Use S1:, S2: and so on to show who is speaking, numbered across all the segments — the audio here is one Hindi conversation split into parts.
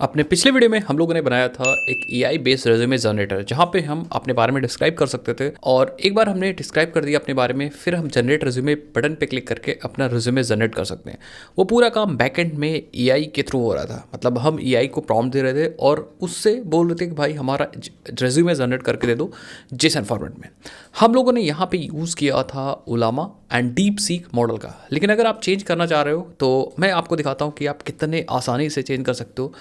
S1: अपने पिछले वीडियो में हम लोगों ने बनाया था एक एआई बेस्ड रेज्यूमे जनरेटर जहाँ पे हम अपने बारे में डिस्क्राइब कर सकते थे और एक बार हमने डिस्क्राइब कर दिया अपने बारे में फिर हम जनरेट रेज्यूमे बटन पे क्लिक करके अपना रेज्यूमे जनरेट कर सकते हैं। वो पूरा काम बैकएंड में एआई के थ्रू हो रहा था, मतलब हम एआई को प्रॉम्प्ट दे रहे थे और उससे बोल रहे थे कि भाई हमारा रेज्यूमे जनरेट करके दे दो जेसन फॉर्मेट में। हम लोगों ने यहाँ पे यूज़ किया था उलामा एंड डीप सीक मॉडल का, लेकिन अगर आप चेंज करना चाह रहे हो तो मैं आपको दिखाता हूँ कि आप कितने आसानी से चेंज कर सकते हो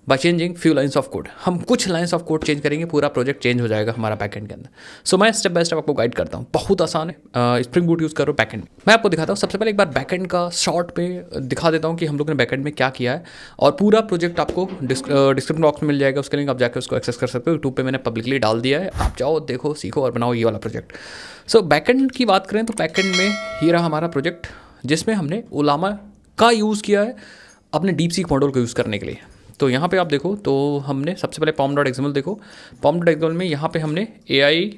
S1: by changing few lines of code. हम कुछ लाइन्स ऑफ कोड चेंज करेंगे, पूरा प्रोजेक्ट चेंज हो जाएगा हमारा बैकएंड के अंदर। सो मैं स्टेप बाय स्टेप आपको गाइड करता हूँ, बहुत आसान है। स्प्रिंग बूट यूज़ करो बैकएंड में। मैं आपको दिखाता हूँ, सबसे पहले एक बार बैकएंड का शॉर्ट में दिखा देता हूँ कि हम लोग ने बैकएंड में क्या किया है और पूरा प्रोजेक्ट आपको डिस्क्रिप्शन बॉक्स में मिल जाएगा। उसके लिंक आप जाकर उसको एक्सेस कर सकते हो। यूट्यूब पे मैंने पब्लिकली डाल दिया है, आप जाओ देखो सीखो और बनाओ ये वाला प्रोजेक्ट। सो बैकएंड की बात करें तो बैकएंड में ही रहा हमारा प्रोजेक्ट जिसमें हमने उलामा का यूज़ किया है अपने डीप सीक मॉडल को यूज़ करने के लिए। तो यहाँ पे आप देखो तो हमने सबसे पहले pom.xml देखो। pom.xml में यहाँ पे हमने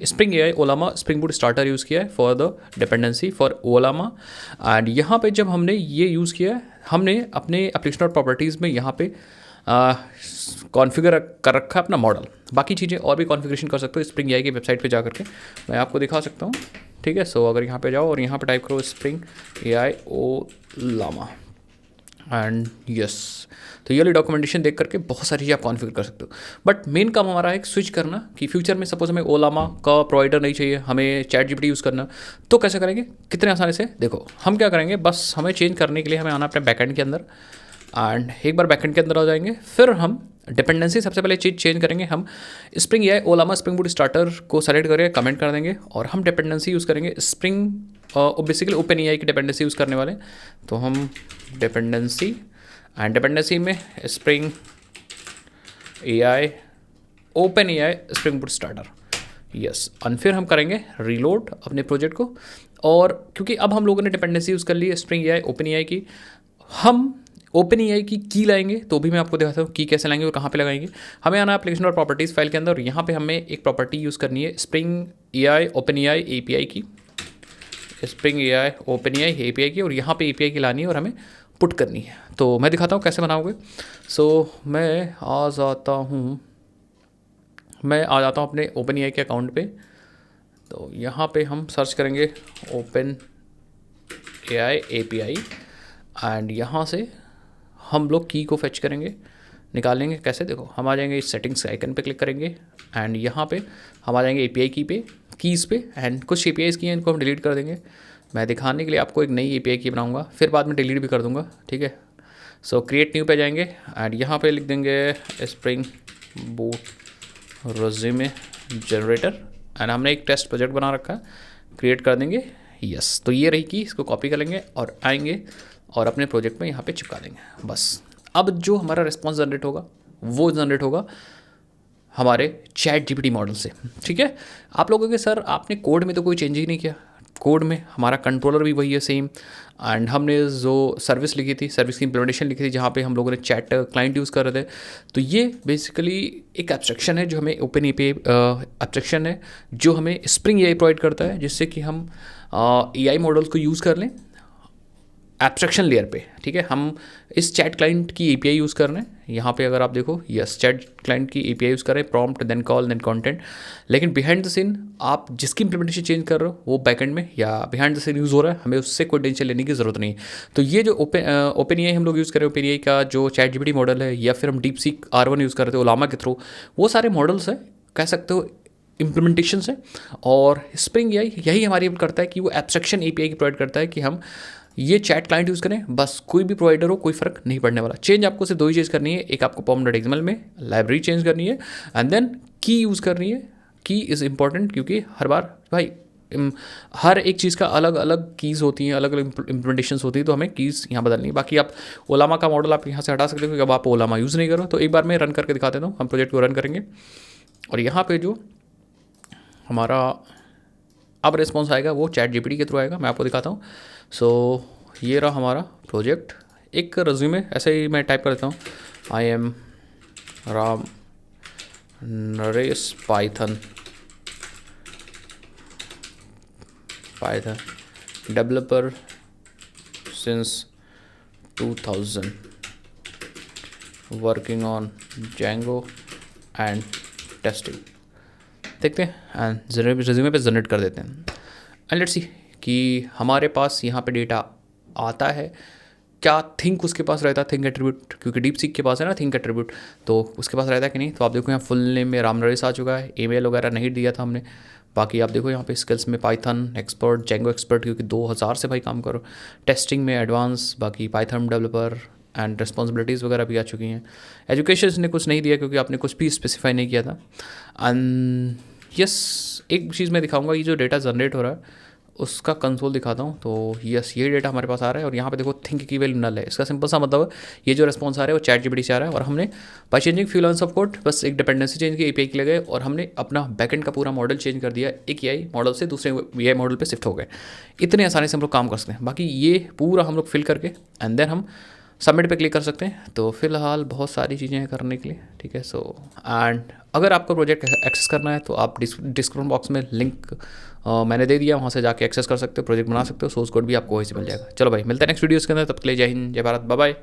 S1: spring AI ओलामा spring boot starter use किया है for the dependency for ओलामा। And यहाँ पे जब हमने ये यूज़ किया है हमने अपने एप्लीकेशन और प्रॉपर्टीज़ में यहाँ पे कॉन्फ़िगर कर रखा है अपना मॉडल। बाकी चीज़ें और भी कॉन्फ़िगरेशन कर सकते हो स्प्रिंग एआई की वेबसाइट पे जा करके, मैं आपको दिखा सकता हूँ। ठीक है, सो अगर यहाँ पे जाओ और यहाँ पे टाइप करो स्प्रिंग एआई ओलामा एंड यस, तो ये वाली डॉक्यूमेंटेशन देख करके बहुत सारी चीज़ें आप कॉन्फ़िगर कर सकते हो। बट मेन काम हमारा है स्विच करना कि फ्यूचर में सपोज हमें ओलामा का प्रोवाइडर नहीं चाहिए, हमें चैट जीपीटी यूज़ करना, तो कैसे करेंगे कितने आसानी से। देखो हम क्या करेंगे, बस हमें चेंज करने के लिए हमें आना अपने बैकएंड के अंदर एंड एक बार बैकएंड के अंदर आ जाएंगे। फिर हम डिपेंडेंसी सबसे पहले चीज़ चेंज करेंगे। हम spring AI ओलामा spring boot starter को सेलेक्ट करके कमेंट कर देंगे और हम डिपेंडेंसी यूज़ करेंगे स्प्रिंग बेसिकली ओपन एआई की डिपेंडेंसी यूज़ करने वाले। तो हम डिपेंडेंसी एंड डिपेंडेंसी में spring AI open AI spring boot starter yes, और फिर हम करेंगे रीलोड अपने प्रोजेक्ट को। और क्योंकि अब हम लोगों ने डिपेंडेंसी यूज़ कर ली है स्प्रिंग एआई ओपन एआई की, हम ओपन एआई की लाएंगे तो भी मैं आपको दिखाता हूँ की कैसे लाएंगे और कहाँ पे लगाएंगे। हमें आना एप्लीकेशन और प्रॉपर्टीज़ फाइल के अंदर और यहाँ पे हमें एक प्रॉपर्टी यूज़ करनी है Spring AI OpenAI API की, Spring AI OpenAI API की, और यहाँ पे एपीआई की लानी है और हमें पुट करनी है। तो मैं दिखाता हूँ कैसे बनाओगे। सो मैं आ जाता हूँ अपने ओपन एआई के अकाउंट पे। तो यहाँ पे हम सर्च करेंगे ओपन एआई एपीआई एंड यहाँ से हम लोग की को फेच करेंगे, निकालेंगे कैसे। देखो हम आ जाएंगे इस सेटिंग्स आइकन पे क्लिक करेंगे एंड यहाँ पे हम आ जाएंगे एपीआई की पे कीज़ पे एंड कुछ एपीआईज़ की हैं इनको हम डिलीट कर देंगे। मैं दिखाने के लिए आपको एक नई एपीआई की बनाऊंगा, फिर बाद में डिलीट भी कर दूंगा। ठीक है, सो क्रिएट न्यू पे जाएंगे एंड यहाँ पे लिख देंगे spring boot resume generator and हमने एक टेस्ट प्रोजेक्ट बना रखा है, क्रिएट कर देंगे यस। तो ये रही कि इसको कॉपी कर लेंगे और आएंगे और अपने प्रोजेक्ट में यहाँ पे चिपका देंगे बस। अब जो हमारा रिस्पॉन्स जनरेट होगा वो जनरेट होगा हमारे चैट जीपीटी मॉडल से। ठीक है, आप लोगों के सर आपने कोड में तो कोई चेंज ही नहीं किया, कोड में हमारा कंट्रोलर भी वही है सेम एंड हमने जो सर्विस लिखी थी सर्विस की इंप्लीमेंटेशन लिखी थी जहाँ पे हम लोगों ने चैट क्लाइंट यूज़ कर रहे थे। तो ये बेसिकली एक एब्स्ट्रैक्शन है जो हमें ओपन एपीआई एब्स्ट्रैक्शन है जो हमें स्प्रिंग एआई प्रोवाइड करता है, जिससे कि हम एआई मॉडल्स को यूज़ कर लें एब्स्ट्रैक्शन लेयर पे। ठीक है, हम इस चैट क्लाइंट की एपीआई यूज़ कर रहे हैं यहाँ पे, अगर आप देखो यस चैट क्लाइंट की एपीआई यूज़ कर रहे हैं, prompt then call then content. लेकिन बिहाइंड द सीन आप जिसकी इंप्लीमेंटेशन चेंज कर रहे हो वो बैकएंड में या बिहाइंड द सीन यूज़ हो रहा है, हमें उससे कोई टेंशन लेने की ज़रूरत नहीं है। तो ये जो ओपन एआई हम लोग यूज़ कर रहे हैं, ओपन एआई का जो चैट जीपीटी मॉडल है या फिर हम डीप सीक R1 यूज़ कर रहे थे ओलामा के थ्रू, वो सारे मॉडल्स हैं कह सकते हो इम्प्लीमेंटेशन है। और स्प्रिंग एआई यही हमारी करता है कि वो एब्स्ट्रैक्शन एपीआई की प्रोवाइड करता है कि हम ये चैट क्लाइंट यूज़ करें, बस कोई भी प्रोवाइडर हो कोई फ़र्क नहीं पड़ने वाला। चेंज आपको सिर्फ दो ही चीज़ करनी है, एक आपको pom.xml में लाइब्रेरी चेंज करनी है एंड देन की यूज़ करनी है। की इज़ इंपॉर्टेंट क्योंकि हर बार भाई हर एक चीज़ का अलग अलग कीज़ होती हैं, अलग अलग इम्प्लीमेंटेशंस होती है, तो हमें कीज़ यहाँ बदलनी है। बाकी आप ओलामा का मॉडल आप यहाँ से हटा सकते हो क्योंकि अब आप ओलामा यूज़ नहीं करो। तो एक बार मैं रन करके दिखा देता हूँ, हम प्रोजेक्ट को रन करेंगे और यहाँ पर जो हमारा अब रिस्पॉन्स आएगा वो चैट जीपीटी के थ्रू आएगा, मैं आपको दिखाता हूँ। सो ये रहा हमारा प्रोजेक्ट, एक रिज्यूमे ऐसे ही मैं टाइप कर देता हूँ, I am Ram Naresh Python developer since 2000 working on Django and testing, देखते हैं एंड रिज्यूमे पे जनरेट कर देते हैं एंड लेट्स सी कि हमारे पास यहाँ पे डेटा आता है क्या। थिंक उसके पास रहता है, थिंक एट्रीब्यूट, क्योंकि डीप सीक के पास है ना थिंक एट्रीब्यूट, तो उसके पास रहता है कि नहीं। तो आप देखो यहाँ फुल नेम में राम नरेश आ चुका है, ईमेल वगैरह नहीं दिया था हमने। बाकी आप देखो यहाँ पे स्किल्स में पाइथन एक्सपर्ट, जेंगो एक्सपर्ट, क्योंकि 2000 से भाई काम करो। टेस्टिंग में एडवांस, बाकी पाइथन डेवलपर एंड रिस्पॉन्सिबिलिटीज़ वगैरह भी आ चुकी हैं। एजुकेशन ने कुछ नहीं दिया क्योंकि आपने कुछ भी स्पेसिफाई नहीं किया था। एंड यस, एक चीज़ मैं दिखाऊंगा, ये जो डेटा जनरेट हो रहा है उसका कंसोल दिखाता हूँ। तो यस, ये डेटा हमारे पास आ रहा है और यहाँ पे देखो थिंक की वैल्यू नल है। इसका सिंपल सा मतलब है ये जो रिस्पॉन्स आ रहा है वो चैट जीपीटी से आ रहा है और हमने by changing few lines of code बस एक डिपेंडेंसी चेंज की एपीआई के लगे और हमने अपना बैकएंड का पूरा मॉडल चेंज कर दिया। एक एआई मॉडल से दूसरे एआई मॉडल पे शिफ्ट हो गए। इतने आसानी से हम लोग काम कर सकते हैं। बाकी ये पूरा हम लोग फिल करके एंड देन हम सबमिट पे क्लिक कर सकते हैं। तो फिलहाल बहुत सारी चीज़ें हैं करने के लिए, ठीक है। सो एंड अगर आपको प्रोजेक्ट एक्सेस करना है तो आप डिस्क्रिप्शन बॉक्स में लिंक मैंने दे दिया, वहाँ से जाके एक्सेस कर सकते हो, प्रोजेक्ट बना सकते हो, सोर्स कोड भी आपको वहीं से मिल जाएगा। चलो भाई, मिलते हैं नेक्स्ट वीडियोज़ के अंदर, तब के लिए जय हिंद, जय भारत, बाय बाय।